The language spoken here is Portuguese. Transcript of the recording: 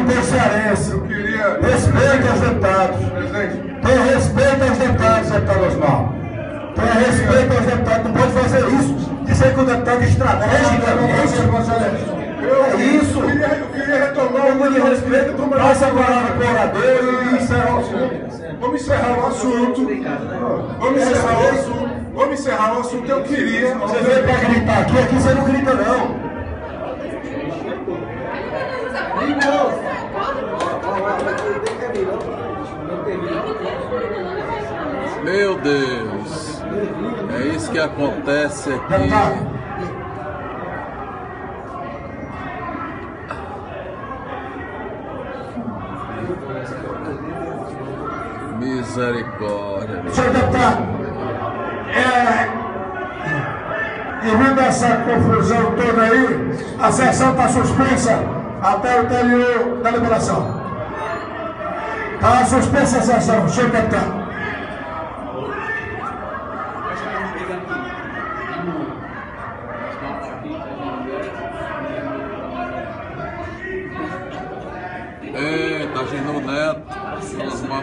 presidente cearense. Eu queria... Respeita os deputados. Presidente. Tem respeito aos deputados, deputado Osmar. Tem respeito aos deputados. Não pode fazer isso. Dizer que o deputado estrategicamente. É isso. Eu queria retomar Um de respeito. Passa a palavra para o orador e encerra o assunto. Vamos encerrar o assunto. Vamos encerrar o assunto. Eu queria... Você veio para gritar aqui você não grita não. Meu Deus, é isso que acontece aqui. Misericórdia. Senhor deputado, devido a essa confusão toda aí, a sessão está suspensa até o término da liberação. Está suspensa a sessão, senhor deputado. Eita, Gino Neto, uma